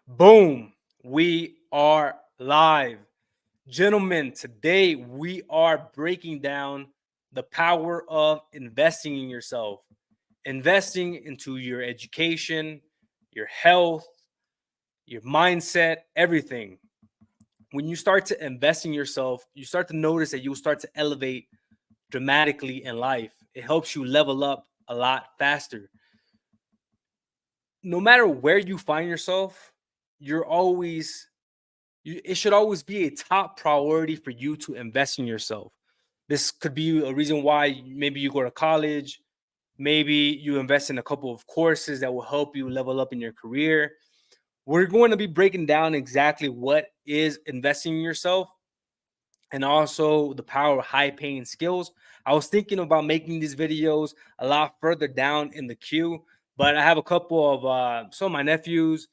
Boom. We are live. Gentlemen, today we are breaking down the power of investing in yourself, investing into your education, your health, your mindset, everything. When you start to invest in yourself, you start to notice that you'll start to elevate dramatically in life. It helps you level up a lot faster. No matter where you find yourself, you're always it should always be a top priority for you to invest in yourself. This could be a reason why maybe you go to college, maybe you invest in a couple of courses that will help you level up in your career. We're going to be breaking down exactly what is investing in yourself and also the power of high paying skills. I was thinking about making these videos a lot further down in the queue, but I have a couple of some of my nephews,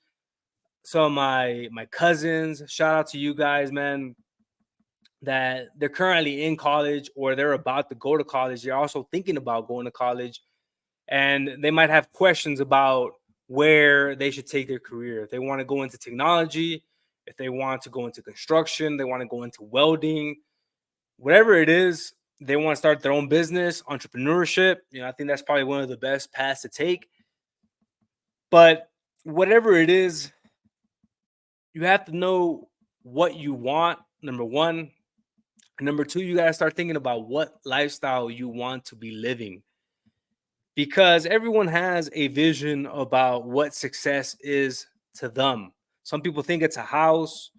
some of my cousins. Shout out to you guys, man, that they're currently in college or they're about to go to college. They're also thinking about going to college, and they might have questions about where they should take their career. If they want to go into technology, if they want to go into construction, they want to go into welding, whatever it is, they want to start their own business, entrepreneurship. I think that's probably one of the best paths to take. But whatever it is, you have to know what you want, number one. And number two, you got to start thinking about what lifestyle you want to be living, because everyone has a vision about what success is to them. Some people think it's a house,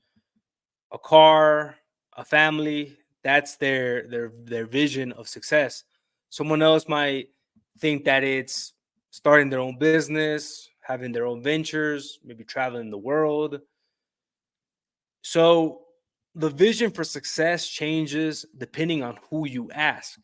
a car, a family. That's their vision of success. Someone else might think that it's starting their own business, having their own ventures, maybe traveling the world. So the vision for success changes depending on who you ask.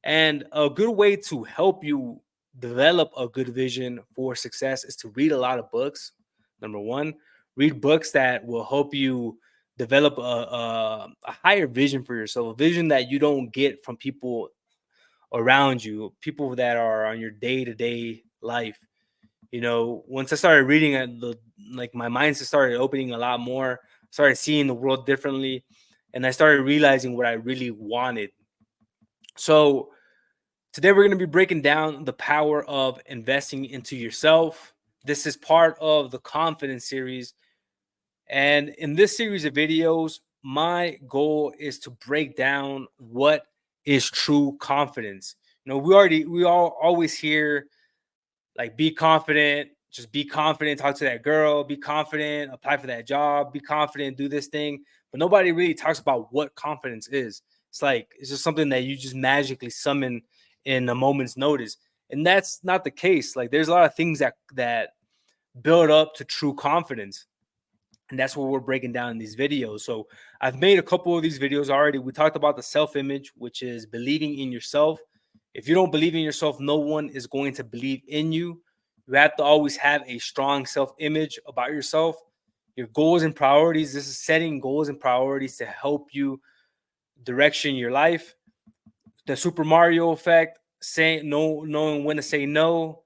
And a good way to help you develop a good vision for success is to read a lot of books. Number one, read books that will help you develop a higher vision for yourself, a vision that you don't get from people around you, people that are on your day to day life. Once I started reading it, my mindset started opening a lot more, started seeing the world differently, and I started realizing what I really wanted. So today we're going to be breaking down the power of investing into yourself. This is part of the confidence series. And in this series of videos, my goal is to break down what is true confidence. We all always hear like, be confident, just be confident, talk to that girl, be confident, apply for that job, be confident, do this thing. But nobody really talks about what confidence is. It's just something that you just magically summon in a moment's notice. And that's not the case. Like, there's a lot of things that build up to true confidence. And that's what we're breaking down in these videos. So I've made a couple of these videos already. We talked about the self-image, which is believing in yourself. If you don't believe in yourself, no one is going to believe in you. You have to always have a strong self-image about yourself. Your goals and priorities. This is setting goals and priorities to help you direction your life. The Super Mario effect, saying no, knowing when to say no,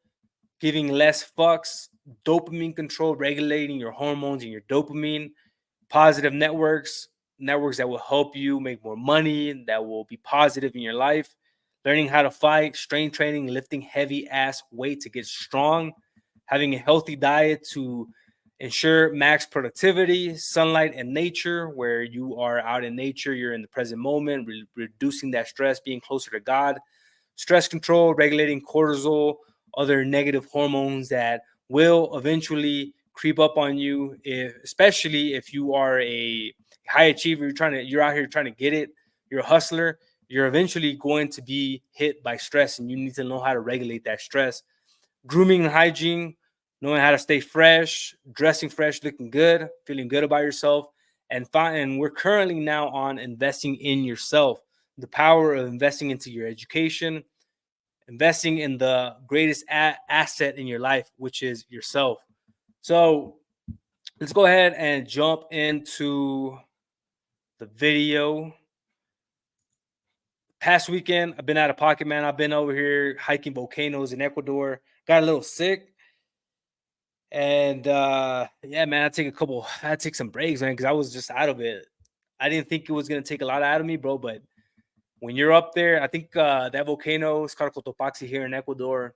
giving less fucks, dopamine control, regulating your hormones and your dopamine, positive networks that will help you make more money, that will be positive in your life, learning how to fight, strength training, lifting heavy ass weight to get strong, having a healthy diet to ensure max productivity, sunlight and nature, where you are out in nature, you're in the present moment, reducing that stress, being closer to God, stress control, regulating cortisol, other negative hormones that will eventually creep up on you, especially if you are a high achiever, you're out here trying to get it, you're a hustler, you're eventually going to be hit by stress, and you need to know how to regulate that stress. Grooming and hygiene, knowing how to stay fresh, dressing fresh, looking good, feeling good about yourself. And we're currently now on investing in yourself, the power of investing into your education, investing in the greatest asset in your life, which is yourself. So let's go ahead and jump into the video. Past weekend, I've been out of pocket, man. I've been over here hiking volcanoes in Ecuador. Got a little sick. And yeah, man, I had to take some breaks, man, because I was just out of it. I didn't think it was gonna take a lot out of me, bro. But when you're up there, I think that volcano is called Cotopaxi here in Ecuador.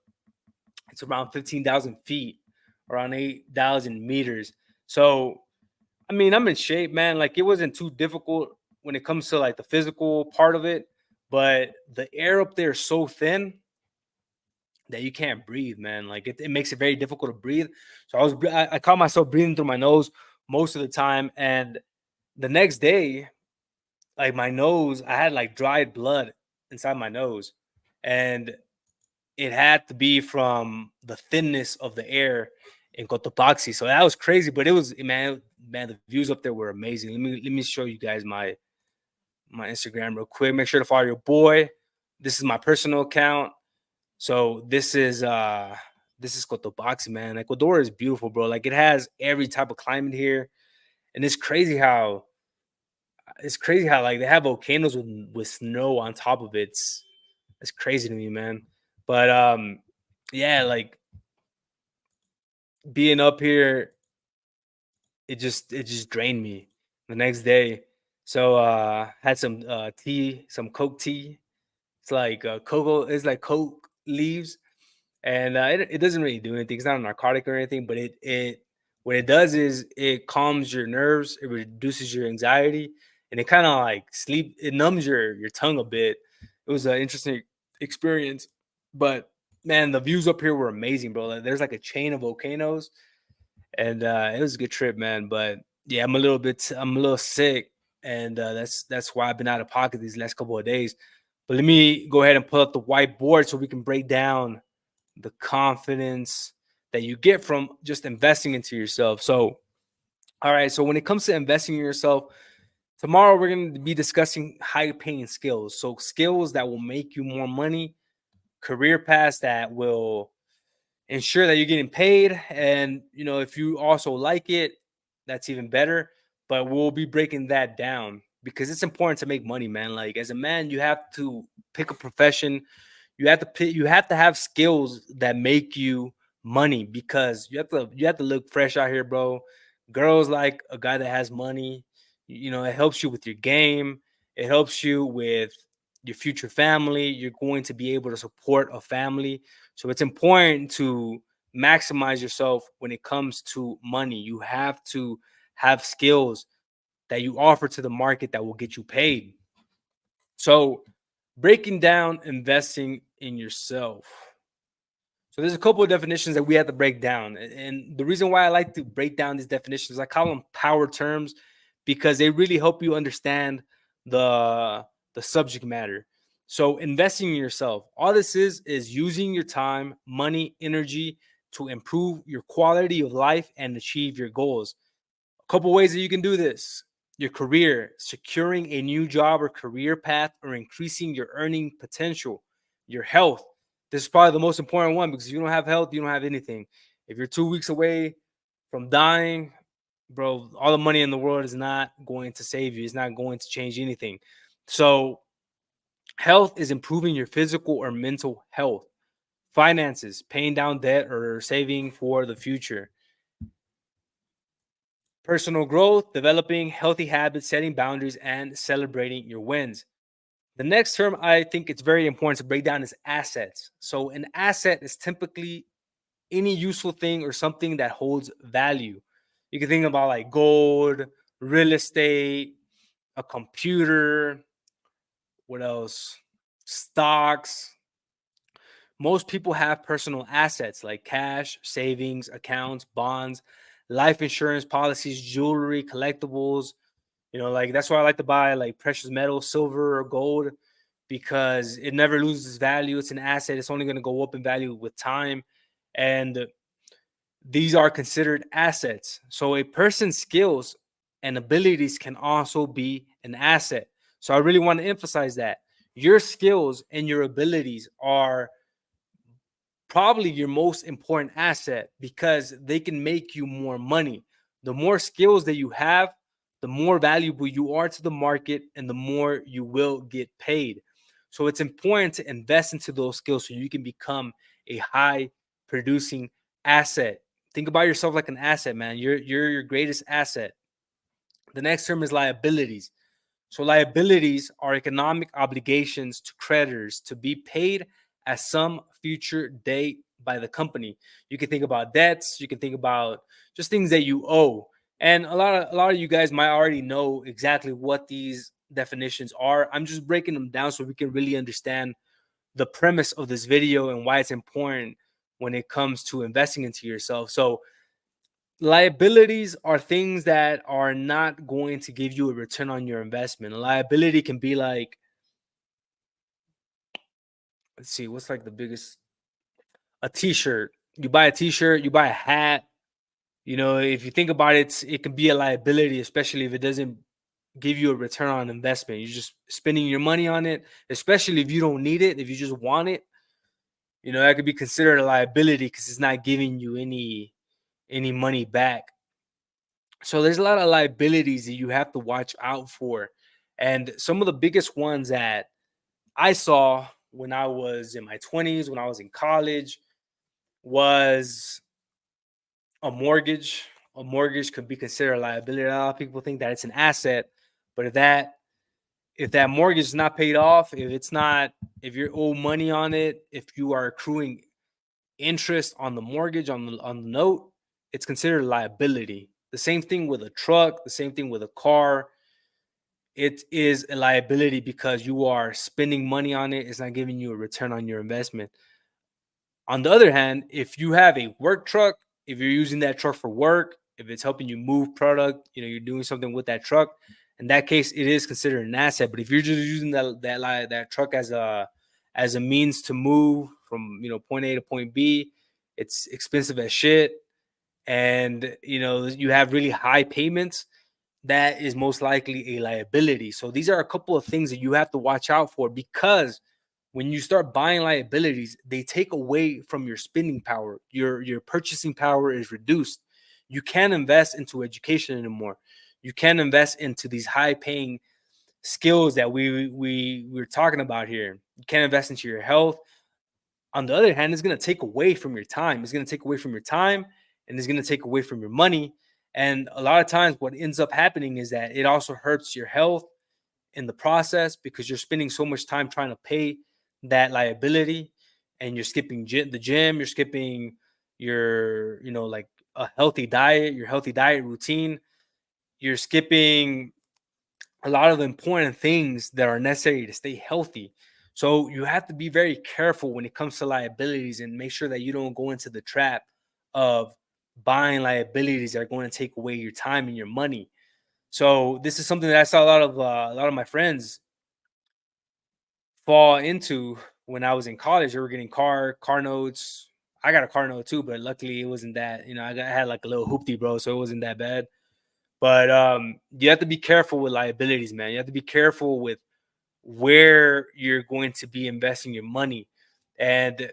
It's around 15,000 feet, around 8,000 meters. So I mean, I'm in shape, man. Like it wasn't too difficult when it comes to like the physical part of it, but the air up there is so thin that you can't breathe, man. Like it makes it very difficult to breathe. So I caught myself breathing through my nose most of the time, and the next day, like my nose, I had like dried blood inside my nose, and it had to be from the thinness of the air in Cotopaxi. So that was crazy, but it was man, the views up there were amazing. Let me show you guys my Instagram real quick. Make sure to follow your boy. This is my personal account. So this is Cotopaxi, man. Ecuador is beautiful, bro. Like it has every type of climate here. And it's crazy how like they have volcanoes with snow on top of it. It's crazy to me, man. But yeah, like being up here, it just drained me the next day. So had some tea, some Coke tea. It's like cocoa, it's like Coke leaves, and it doesn't really do anything. It's not a narcotic or anything, but it what it does is it calms your nerves, it reduces your anxiety, and it kind of like sleep. It numbs your tongue a bit. It was an interesting experience, but man, the views up here were amazing, bro. Like, there's like a chain of volcanoes, and it was a good trip, man. But yeah, I'm a little sick, and that's why I've been out of pocket these last couple of days. But let me go ahead and pull up the whiteboard so we can break down the confidence that you get from just investing into yourself. So, all right. So when it comes to investing in yourself, tomorrow we're going to be discussing high paying skills. So skills that will make you more money, career paths that will ensure that you're getting paid. And, if you also like it, that's even better. But we'll be breaking that down because it's important to make money, man. Like as a man, you have to pick a profession. You have to have skills that make you money because you have to look fresh out here, bro. Girls like a guy that has money. It helps you with your game. It helps you with your future family. You're going to be able to support a family. So it's important to maximize yourself when it comes to money. You have to have skills that you offer to the market that will get you paid. So, breaking down investing in yourself. So, there's a couple of definitions that we have to break down. And the reason why I like to break down these definitions, I call them power terms because they really help you understand the the subject matter. So, investing in yourself, all this is using your time, money, energy to improve your quality of life and achieve your goals. A couple ways that you can do this: your career, securing a new job or career path, or increasing your earning potential. Your health. This is probably the most important one because if you don't have health, you don't have anything. If you're 2 weeks away from dying, bro, all the money in the world is not going to save you. It's not going to change anything. So, health is improving your physical or mental health. Finances, paying down debt or saving for the future. Personal growth, developing healthy habits, setting boundaries, and celebrating your wins. The next term I think it's very important to break down is assets. So, an asset is typically any useful thing or something that holds value. You can think about like gold, real estate, a computer, what else? Stocks. Most people have personal assets like cash, savings, accounts, bonds, life insurance policies, jewelry, collectibles. Like that's why I like to buy like precious metals, silver or gold, because it never loses value. It's an asset. It's only going to go up in value with time. And these are considered assets. So a person's skills and abilities can also be an asset. So I really want to emphasize that your skills and your abilities are probably your most important asset because they can make you more money. The more skills that you have, the more valuable you are to the market and the more you will get paid. So it's important to invest into those skills so you can become a high producing asset. Think about yourself like an asset, man. You're your greatest asset. The next term is liabilities. So liabilities are economic obligations to creditors to be paid at some future date by the company. You can think about debts, you can think about just things that you owe. And a lot of you guys might already know exactly what these definitions are. I'm just breaking them down so we can really understand the premise of this video and why it's important when it comes to investing into yourself. So liabilities are things that are not going to give you a return on your investment. A liability can be like, let's see, what's like the biggest? A t-shirt. You buy a t-shirt, you buy a hat. You know, if you think about it, it can be a liability, especially if it doesn't give you a return on investment. You're just spending your money on it, especially if you don't need it, if you just want it. You know, that could be considered a liability because it's not giving you any money back. So there's a lot of liabilities that you have to watch out for. And some of the biggest ones that I saw when I was in my 20s, when I was in college, was a mortgage. A mortgage could be considered a liability. A lot of people think that it's an asset, but if that mortgage is not paid off, if you owe money on it, if you are accruing interest on the mortgage on the note, it's considered a liability. The same thing with a truck, the same thing with a car. It is a liability because you are spending money on it. It's not giving you a return on your investment. On the other hand, if you have a work truck, if you're using that truck for work, if it's helping you move product, you're doing something with that truck. In that case, it is considered an asset. But if you're just using that truck as a means to move from point A to point B, it's expensive as shit, and you have really high payments. That is most likely a liability. So these are a couple of things that you have to watch out for, because when you start buying liabilities, they take away from your spending power. Your purchasing power is reduced. You can't invest into education anymore. You can't invest into these high paying skills that we're talking about here. You can't invest into your health. On the other hand, it's going to take away from your time. It's going to take away from your time, and it's going to take away from your money. And a lot of times what ends up happening is that it also hurts your health in the process, because you're spending so much time trying to pay that liability, and you're skipping the gym, you're skipping your like a healthy diet, your healthy diet routine, you're skipping a lot of important things that are necessary to stay healthy. So you have to be very careful when it comes to liabilities, and make sure that you don't go into the trap of buying liabilities that are going to take away your time and your money. So this is something that I saw a lot of my friends fall into when I was in college. They were getting car notes. I got a car note too, but luckily it wasn't that. I had like a little hoopty, bro, so it wasn't that bad. But you have to be careful with liabilities, man. You have to be careful with where you're going to be investing your money. And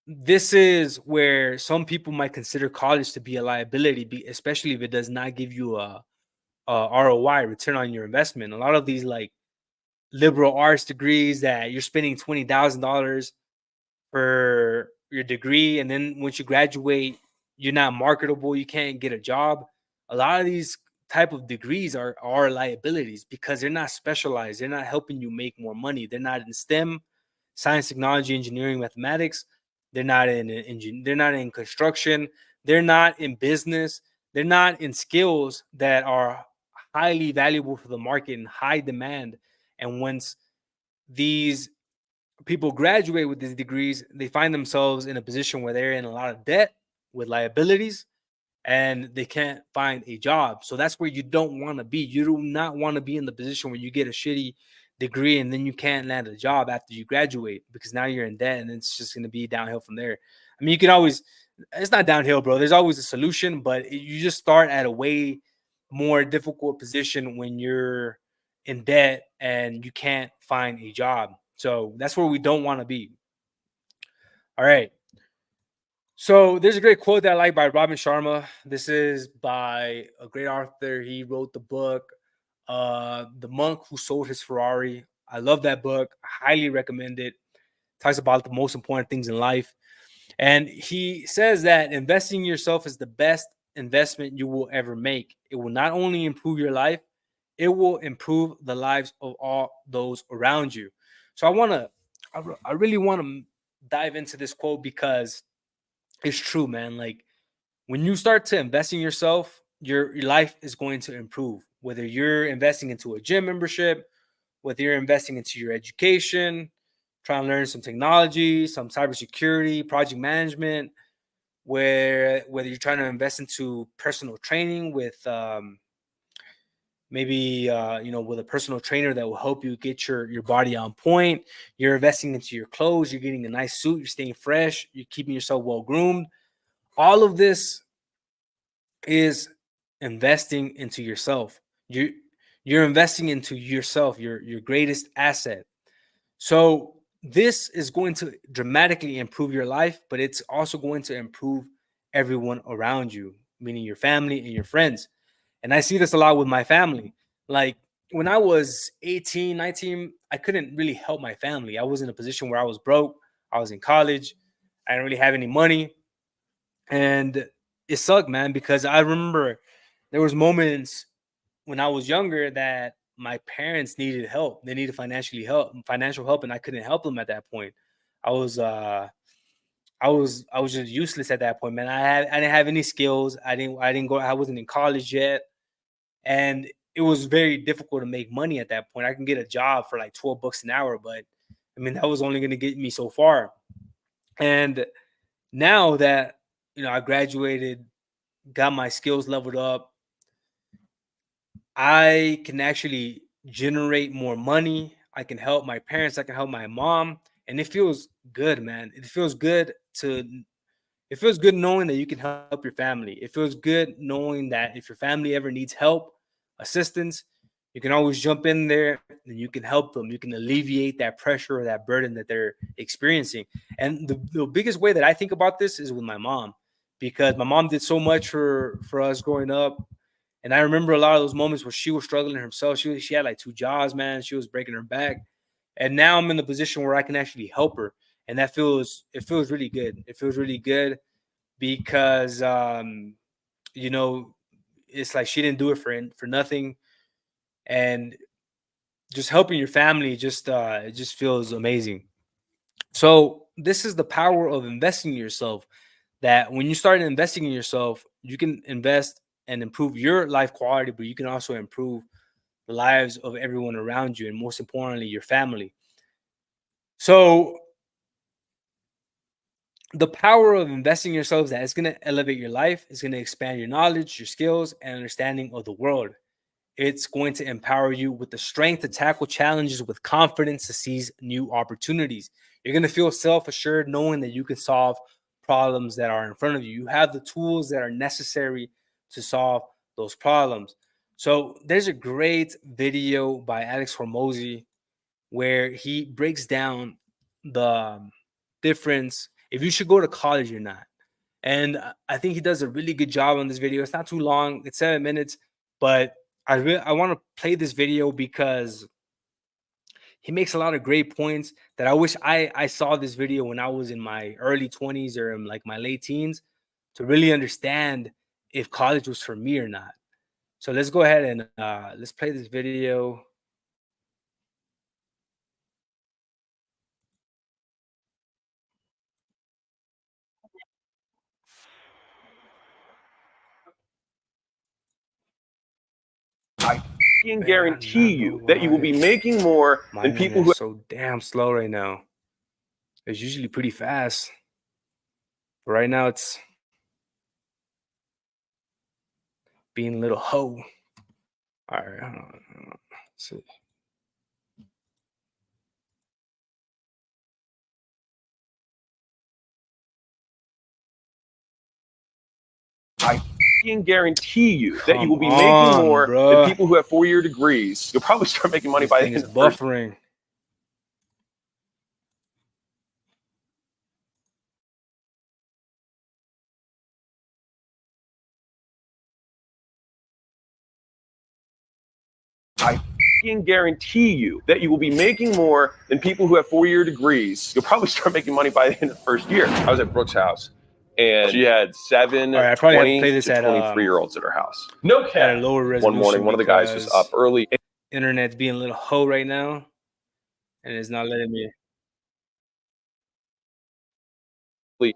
this is where some people might consider college to be a liability, especially if it does not give you a ROI, return on your investment. A lot of these like liberal arts degrees that you're spending $20,000 for your degree, and then once you graduate, you're not marketable, you can't get a job. A lot of these type of degrees are liabilities, because they're not specialized. They're not helping you make more money. They're not in STEM, science, technology, engineering, mathematics. They're not in construction. They're not in business. They're not in skills that are highly valuable for the market and high demand. And once these people graduate with these degrees, they find themselves in a position where they're in a lot of debt with liabilities, and they can't find a job. So that's where you don't want to be. You do not want to be in the position where you get a shitty degree and then you can't land a job after you graduate, because now you're in debt and it's just going to be downhill from there. I mean, you can always, it's not downhill, bro. There's always a solution, but you just start at a way more difficult position when you're in debt and you can't find a job. So that's where we don't want to be. All right. So there's a great quote that I like by Robin Sharma. This is by a great author. He wrote the book, The Monk Who Sold His Ferrari. I love that book. I highly recommend it. Talks about the most important things in life. And he says that investing in yourself is the best investment you will ever make. It will not only improve your life, it will improve the lives of all those around you. So I really want to dive into this quote because it's true, man. Like when you start to invest in yourself, your life is going to improve. Whether you're investing into a gym membership, whether you're investing into your education, trying to learn some technology, some cybersecurity, project management, whether you're trying to invest into personal training with maybe with a personal trainer that will help you get your body on point. You're investing into your clothes, you're getting a nice suit, you're staying fresh, you're keeping yourself well groomed. All of this is investing into yourself. You're investing into yourself, your greatest asset. So this is going to dramatically improve your life, but it's also going to improve everyone around you, meaning your family and your friends. And I see this a lot with my family. Like when I was 18, 19, I couldn't really help my family. I was in a position where I was broke. I was in college. I didn't really have any money. And it sucked, man, because I remember there was moments when I was younger that my parents needed help. They needed financial help, and I couldn't help them at that point. I was I was just useless at that point, man. I didn't have any skills. I wasn't in college yet. And it was very difficult to make money at that point. I can get a job for like 12 bucks an hour, but I mean that was only gonna get me so far. And now that I graduated, got my skills leveled up, I can actually generate more money. I can help my parents. I can help my mom, and it feels good, man. It feels good knowing that you can help your family. It feels good knowing that if your family ever needs help, assistance, you can always jump in there and you can help them. You can alleviate that pressure or that burden that they're experiencing. And the biggest way that I think about this is with my mom, because my mom did so much for us growing up. And I remember a lot of those moments where she was struggling herself. She had like 2 jobs, man. She was breaking her back. And now I'm in the position where I can actually help her. And it feels really good. It feels really good because you know, it's like she didn't do it for nothing. And just helping your family it just feels amazing. So this is the power of investing in yourself, that when you start investing in yourself, you can invest and improve your life quality, but you can also improve the lives of everyone around you, and most importantly, your family. So the power of investing in yourself is that it's going to elevate your life, it's going to expand your knowledge, your skills, and understanding of the world. It's going to empower you with the strength to tackle challenges with confidence, to seize new opportunities. You're going to feel self assured knowing that you can solve problems that are in front of you. You have the tools that are necessary to solve those problems. So, there's a great video by Alex Hormozy where he breaks down the difference if you should go to college or not. And I think he does a really good job on this video. It's not too long, it's 7 minutes, but I want to play this video because he makes a lot of great points that I wish I saw this video when I was in my early 20s or in like my late teens to really understand if college was for me or not. So let's go ahead and let's play this video. I can Man, I do guarantee not know you that you will be why making more my than people internet who is so damn slow right now. It's usually pretty fast. But right now it's being a little hoe. All right, hold on. Let's see. I can guarantee you that you Come will be making on, more than bruh. people who have 4-year degrees. You'll probably start making money This by the thing end is of the first. buffering. I guarantee you that you will be making more than people who have 4-year degrees. You'll probably start making money by the end of the first year. I was at Brooke's house, and she had 7 20 to 23-year-olds at her house. No cap. At a lower resolution. One morning, one of the guys was up early. Internet's being a little hoe right now, and it's not letting me.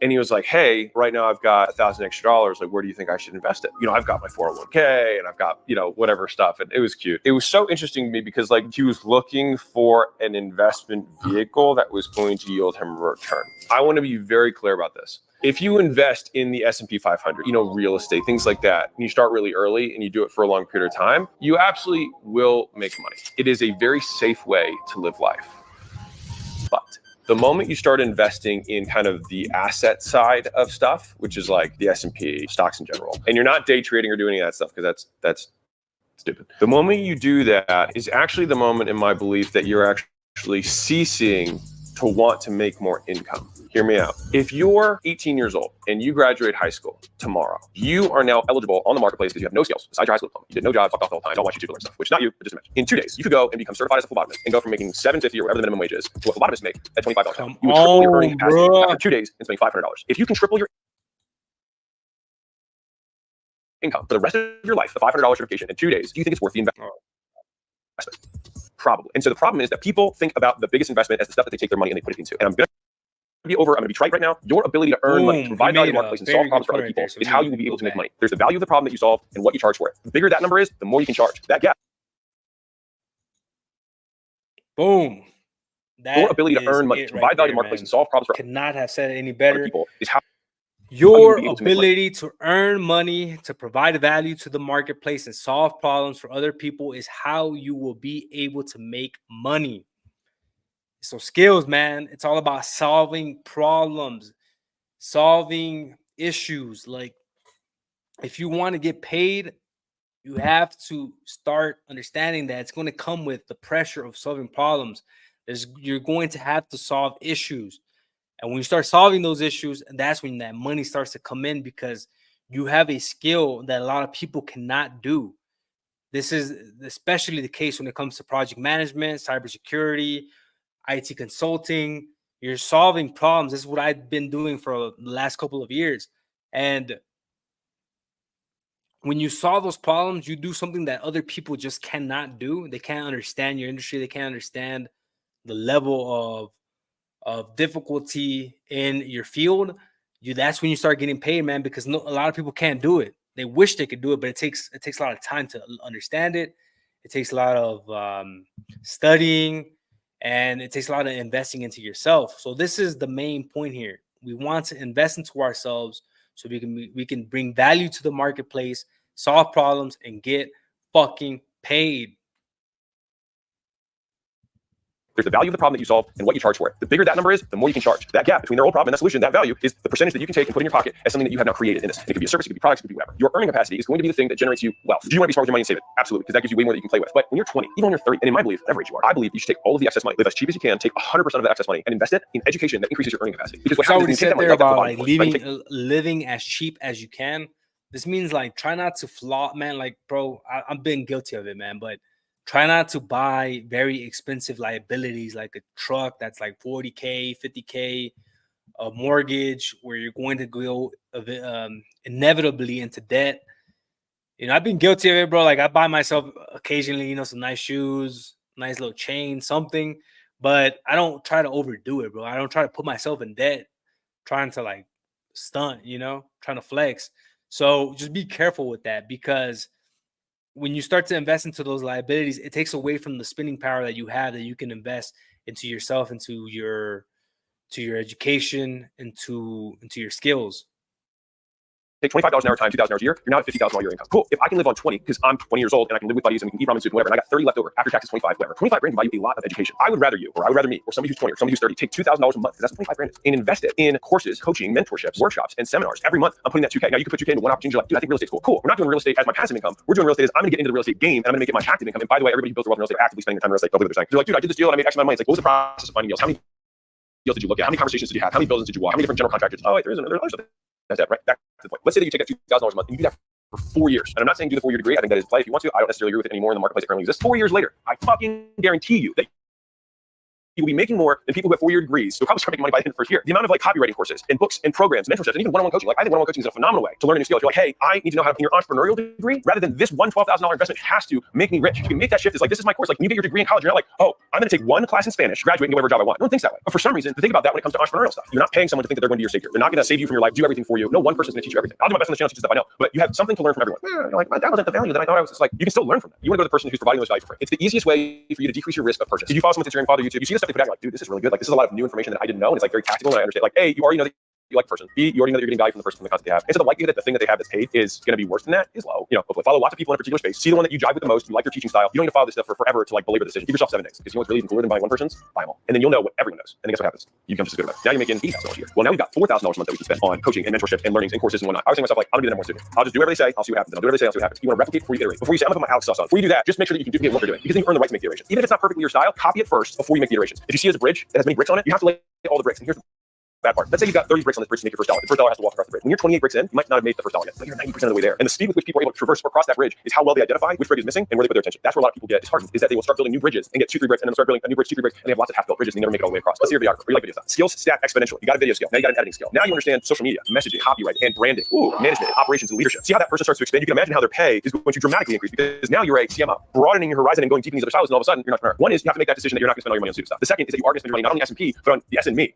And he was like, hey, right now I've got $1,000 extra. Like, where do you think I should invest it? You know, I've got my 401k and I've got, you know, whatever stuff. And it was cute. It was so interesting to me because like he was looking for an investment vehicle that was going to yield him a return. I want to be very clear about this. If you invest in the S&P 500, you know, real estate, things like that, and you start really early and you do it for a long period of time, you absolutely will make money. It is a very safe way to live life. But the moment you start investing in kind of the asset side of stuff, which is like the S&P, stocks in general, and you're not day trading or doing any of that stuff because that's stupid. The moment you do that is actually the moment in my belief that you're actually ceasing to want to make more income. Hear me out. If you're 18 years old and you graduate high school tomorrow, you are now eligible on the marketplace because you have no skills besides your high school diploma. You did no job, fucked off the whole time, don't want you to learn stuff, which is not you, but just imagine. In 2 days, you could go and become certified as a phlebotomist and go from making $7.50 or whatever the minimum wage is to what phlebotomists make at $25 an hour. You would triple your earning capacity after 2 days and spending $500. If you can triple your income for the rest of your life, the $500 certification in 2 days, do you think it's worth the investment? Probably. And so the problem is that people think about the biggest investment as the stuff that they take their money and they put it into. And I'm going to be over, I'm going to be trite right now. Your ability to earn money, to provide value to the marketplace and solve problems for other people is how you will be able to make money. There's the value of the problem that you solve and what you charge for it. The bigger that number is, the more you can charge. That gap. Boom. Your ability to earn money, to provide value to the marketplace and solve problems for could not have said it any better. People is how your ability to earn money, to provide value to the marketplace and solve problems for other people is how you will be able to make money. So skills, man, it's all about solving problems, solving issues. Like if you want to get paid, you have to start understanding that it's going to come with the pressure of solving problems. You're going to have to solve issues. And when you start solving those issues, that's when that money starts to come in because you have a skill that a lot of people cannot do. This is especially the case when it comes to project management, cybersecurity, IT consulting. You're solving problems. This is what I've been doing for the last couple of years. And when you solve those problems, you do something that other people just cannot do. They can't understand your industry. They can't understand the level of difficulty in your field. That's when you start getting paid, man, because a lot of people can't do it. They wish they could do it, but it takes a lot of time to understand it. It takes a lot of studying. And it takes a lot of investing into yourself. So this is the main point here. We want to invest into ourselves so we can bring value to the marketplace, solve problems, and get fucking paid. There's the value of the problem that you solve and what you charge for it. The bigger that number is, the more you can charge. That gap between their old problem and that solution, that value is the percentage that you can take and put in your pocket as something that you have now created in this. It could be a service, it could be products, it could be whatever. Your earning capacity is going to be the thing that generates you wealth. Do you want to be smart with your money and save it? Absolutely, because that gives you way more that you can play with. But when you're 20, even when you're 30, and in my belief, whatever age you are, I believe you should take all of the excess money, live as cheap as you can, take 100% of the excess money and invest it in education that increases your earning capacity. Because what happens is you take that money, about like living as cheap as you can. This means like try not to flaunt, man. Like, bro, I'm being guilty of it, man. But try not to buy very expensive liabilities like a truck that's like 40K, 50K, a mortgage where you're going to go inevitably into debt. You know, I've been guilty of it, bro. Like I buy myself occasionally, you know, some nice shoes, nice little chain, something, but I don't try to overdo it, bro. I don't try to put myself in debt, trying to like stunt, you know, trying to flex. So just be careful with that because when you start to invest into those liabilities, it takes away from the spending power that you have that you can invest into yourself, into your education, into your skills. Take $25 an hour times 2,000 hours a year, you're now at $50,000 a year income. Cool. If I can live on 20 because I'm 20 years old and I can live with buddies and we can eat ramen soup and whatever, and I got 30 left over after taxes 25, whatever. 25 grand can buy you a lot of education. I would rather you, or I would rather me, or somebody who's 20 or somebody who's 30, take $2,000 a month because that's 25 grand and invest it in courses, coaching, mentorships, workshops, and seminars. Every month I'm putting that 2K. Now you can put 2K into one opportunity. You're like, dude, I think real estate's cool. Cool. We're not doing real estate as my passive income. We're doing real estate as I'm going to get into the real estate game and I'm going to make it my active income. And by the way, everybody who builds their wealth in real estate are actively spending their time in real estate. They're saying, they're like, dude, I did this deal and I made X amount of money. It's like, what was the process of finding deals? How many deals did you look at? How many conversations did you have? How many buildings did you walk? How many different general contractors? Oh, wait, there is another stuff. That's that, right? Back to the point. Let's say that you take that $2,000 a month and you do that for 4 years. And I'm not saying do the 4-year degree. I think that is play if you want to. I don't necessarily agree with it anymore in the marketplace that currently exists. 4 years later, I fucking guarantee you that you will be making more than people who have 4-year degrees. You'll probably start making money by the end of the first year. The amount of like copywriting courses and books and programs, mentorships, and even one-on-one coaching. Like I think one-on-one coaching is a phenomenal way to learn a new skill. If you're like, hey, I need to know how to obtain your entrepreneurial degree rather than this one $12,000 investment has to make me rich. You can make that shift. It's like, this is my course. Like when you get your degree in college, you're not like, oh, I'm going to take one class in Spanish, graduate, and get whatever job I want. No one thinks that way. But for some reason, to think about that when it comes to entrepreneurial stuff, you're not paying someone to think that they're going to be your savior. They're not going to save you from your life, do everything for you. No one person's going to teach you everything. I'll do my best on the channel to teach stuff I know, but you have something to learn from everyone. You're like, my dad wasn't the value that I thought I was. It's like, you can still learn from that. You want to go to the person who's providing those value for free. It's the easiest way for you to decrease your risk of purchase. If you follow someone's Instagram, follow YouTube, you see the stuff they put out, you're like, dude, this is really good. Like, this is a lot of new information that I didn't know, and it's like very tactical, and I understand. Like, A, you already know that you like the person. B, you already know that you're getting value from the person from the content they have. And so the likelihood that the thing that they have that's paid is going to be worse than that is low. You know, hopefully follow lots of people in a particular space. See the one that you jive with the most. You like their teaching style. You don't need to follow this stuff for forever to like belabor the decision. Give yourself 7 days. Because you know what's really even cooler than buying one person's? Buy them all. And then you'll know what everyone knows. And then guess what happens? You become just as good at it. Now you're making $80,000 a year. Well, now we've got $4,000 a month that we can spend on coaching and mentorship and learnings and courses and whatnot. I was saying to myself, like, I'll do that more student. I'll just do whatever they say. I'll see what happens. I'll do whatever they say. I'll see what happens. You want to replicate before you iterate. Before you say, I'm going to put my Alex sauce on. Before you do that, just make sure that you can duplicate what they're doing. Because then you earn the right to make the iterations. Even if it's not perfectly your style, copy it first before you make the iterations. If you see it as a bridge that has many bricks on it, you have to lay all the bricks. And here's bad part. Let's say you've got 30 bricks on this bridge to make your first dollar. The first dollar has to walk across the bridge. When you're 28 bricks in, you might not have made the first dollar yet, but you're 90% of the way there. And the speed with which people are able to traverse or cross that bridge is how well they identify which brick is missing and where they put their attention. That's where a lot of people get disheartened, is that they will start building new bridges and get 2-3 bricks and then start building a new bridge, 2-3 bricks, and they have lots of half-built bridges and they never make it all the way across. Let's see your videographer. Or you like video stuff. Skills stack exponentially. You got a video skill. Now you got an editing skill. Now you understand social media, messaging, copywriting, and branding. Management, and operations, and leadership. See how that person starts to expand. You can imagine how their pay is going to dramatically increase because now you're a CMO, broadening your horizon and going deep in these other silos, and all of a sudden you're an entrepreneur. One is you have to make that decision that you're not going to spend all your money on stupid stuff. The second is that you are going to spend your money not on the S&P, but on the S&Me.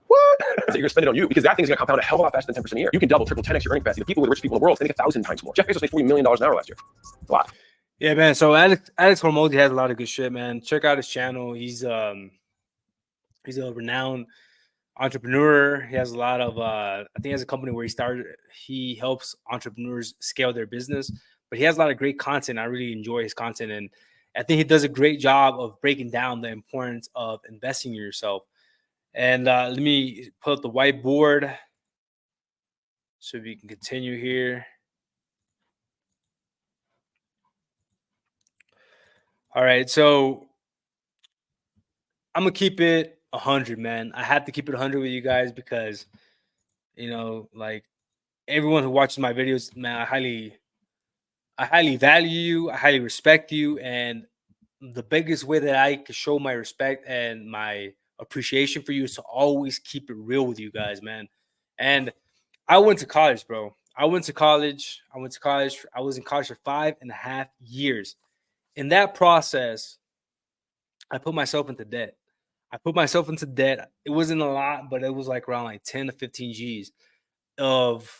What? So you're gonna spend it on you because that thing's gonna compound a hell of a lot faster than 10% a year. You can double, triple, 10x your earning capacity. The people with the rich people in the world, they make 1,000 times more. Jeff Bezos made $40 million an hour last year. A lot. Yeah, man. So Alex Hormozy has a lot of good shit, man. Check out his channel. He's a renowned entrepreneur. He has a lot of I think he has a company where he helps entrepreneurs scale their business, but he has a lot of great content. I really enjoy his content, and I think he does a great job of breaking down the importance of investing in yourself. And let me pull up the whiteboard so we can continue here. All right, so I'm gonna keep it 100, man. I have to keep it 100 with you guys because, you know, like everyone who watches my videos, man, I highly value you. I highly respect you, and the biggest way that I can show my respect and my appreciation for you is to always keep it real with you guys, man. And I went to college, bro. I was in college. I was in college for 5.5 years. In that process, I put myself into debt. It wasn't a lot, but it was like around like 10 to 15 G's of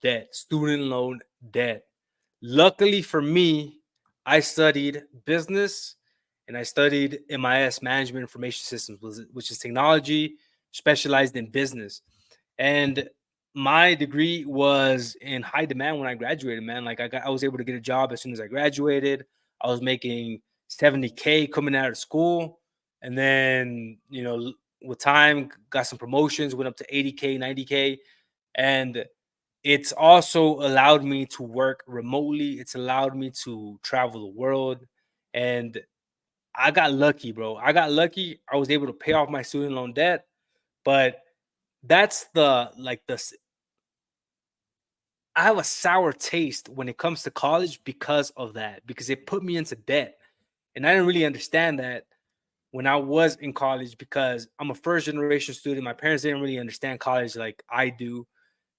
debt, student loan debt. Luckily for me, I studied business and I studied MIS, Management Information Systems, which is technology specialized in business. And my degree was in high demand when I graduated, man. Like I was able to get a job as soon as I graduated. I was making $70K coming out of school. And then, you know, with time, got some promotions, went up to $80K, $90K. And it's also allowed me to work remotely. It's allowed me to travel the world. And I got lucky, bro. I was able to pay off my student loan debt. But that's I have a sour taste when it comes to college because of that, because it put me into debt. And I didn't really understand that when I was in college because I'm a first generation student. My parents didn't really understand college like I do.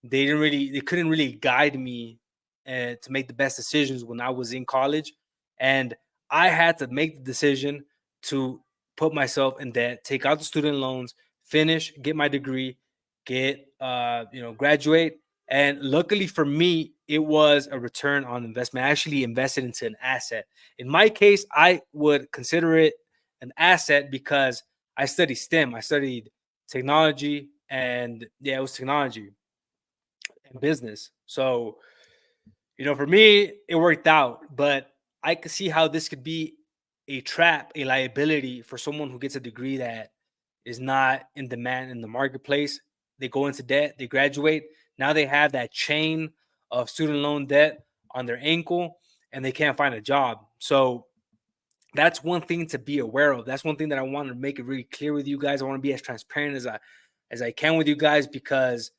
They couldn't really guide me to make the best decisions when I was in college. And I had to make the decision to put myself in debt, take out the student loans, finish, get my degree, graduate. And luckily for me, it was a return on investment. I actually invested into an asset. In my case, I would consider it an asset because I studied STEM. I studied technology, and it was technology and business. So, you know, for me, it worked out, but I could see how this could be a trap, a liability for someone who gets a degree that is not in demand in the marketplace. They go into debt, they graduate. Now they have that chain of student loan debt on their ankle and they can't find a job. So that's one thing to be aware of. That's one thing that I want to make it really clear with you guys. I want to be as transparent as I can with you guys because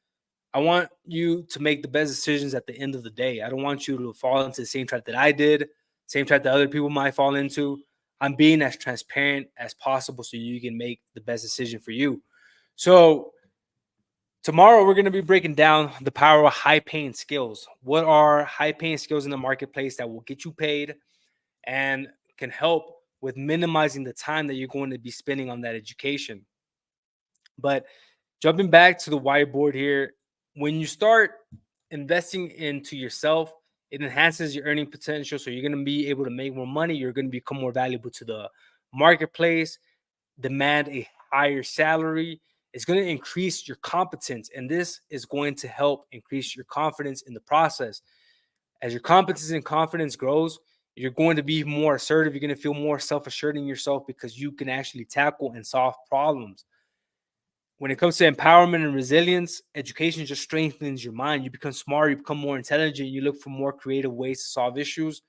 I want you to make the best decisions at the end of the day. I don't want you to fall into the same trap that I did, same trap that other people might fall into. I'm being as transparent as possible so you can make the best decision for you. So tomorrow we're going to be breaking down the power of high-paying skills. What are high-paying skills in the marketplace that will get you paid and can help with minimizing the time that you're going to be spending on that education? But jumping back to the whiteboard here, when you start investing into yourself, it enhances your earning potential. So you're going to be able to make more money. You're going to become more valuable to the marketplace, demand a higher salary. It's going to increase your competence. And this is going to help increase your confidence in the process. As your competence and confidence grows, you're going to be more assertive. You're going to feel more self-assured in yourself because you can actually tackle and solve problems. When it comes to empowerment and resilience, education just strengthens your mind. You become smarter, you become more intelligent, you look for more creative ways to solve issues.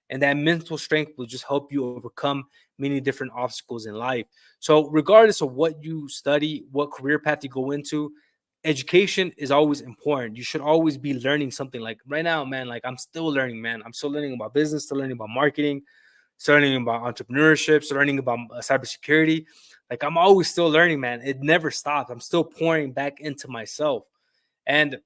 And that mental strength will just help you overcome many different obstacles in life. So, regardless of what you study, what career path you go into, education is always important. You should always be learning something. Like right now, man, like I'm still learning, man. I'm still learning about business, still learning about marketing, learning about entrepreneurship, learning about cybersecurity. Like I'm always still learning, man. It never stops. I'm still pouring back into myself. And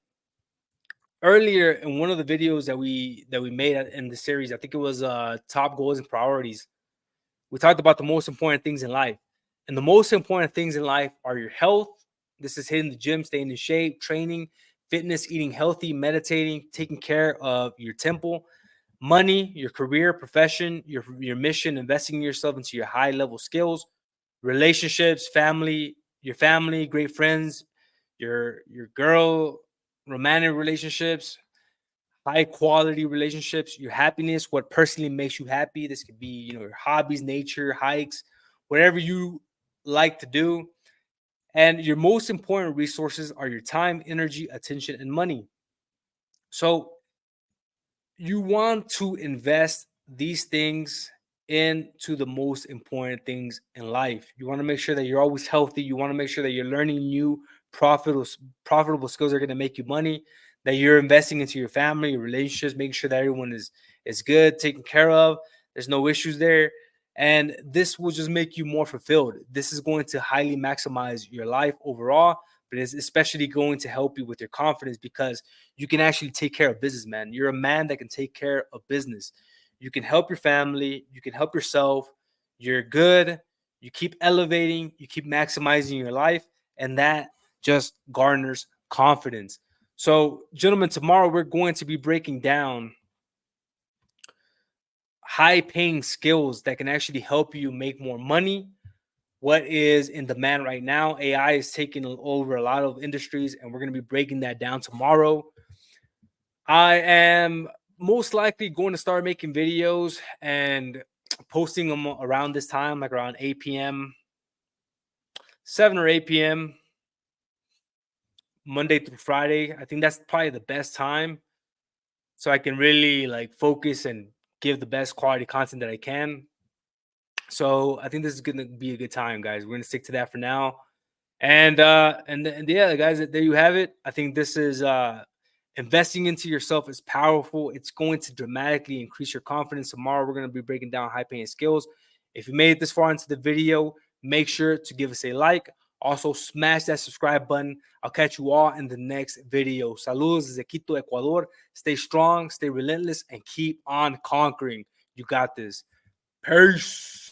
earlier in one of the videos that we made in the series, I think it was top goals and priorities. We talked about the most important things in life. And the most important things in life are your health. This is hitting the gym, staying in shape, training, fitness, eating healthy, meditating, taking care of your temple, money, your career, profession, your mission, investing in yourself into your high level skills, relationships, family, your family, great friends, your girl, romantic relationships, high quality relationships, your happiness, what personally makes you happy. This could be, your hobbies, nature, hikes, whatever you like to do. And your most important resources are your time, energy, attention, and money. So you want to invest these things into the most important things in life. You want to make sure that you're always healthy. You want to make sure that you're learning new profitable skills that are going to make you money, that you're investing into your family, your relationships, making sure that everyone is good, taken care of. There's no issues there. And this will just make you more fulfilled. This is going to highly maximize your life overall, but it's especially going to help you with your confidence because you can actually take care of business, man. You're a man that can take care of business. You can help your family. You can help yourself. You're good. You keep elevating. You keep maximizing your life. And that just garners confidence. So, gentlemen, tomorrow we're going to be breaking down high paying skills that can actually help you make more money. What is in demand right now? AI is taking over a lot of industries, and we're going to be breaking that down tomorrow. I am most likely going to start making videos and posting them around this time, like around 8 p.m., 7 or 8 p.m., Monday through Friday. I think that's probably the best time so I can really like focus and give the best quality content that I can. So I think this is going to be a good time, guys. We're going to stick to that for now. And yeah, guys, there you have it. I think this is investing into yourself is powerful. It's going to dramatically increase your confidence. Tomorrow, we're going to be breaking down high paying skills. If you made it this far into the video, make sure to give us a like. Also, smash that subscribe button. I'll catch you all in the next video. Saludos desde Quito, Ecuador. Stay strong, stay relentless, and keep on conquering. You got this. Peace.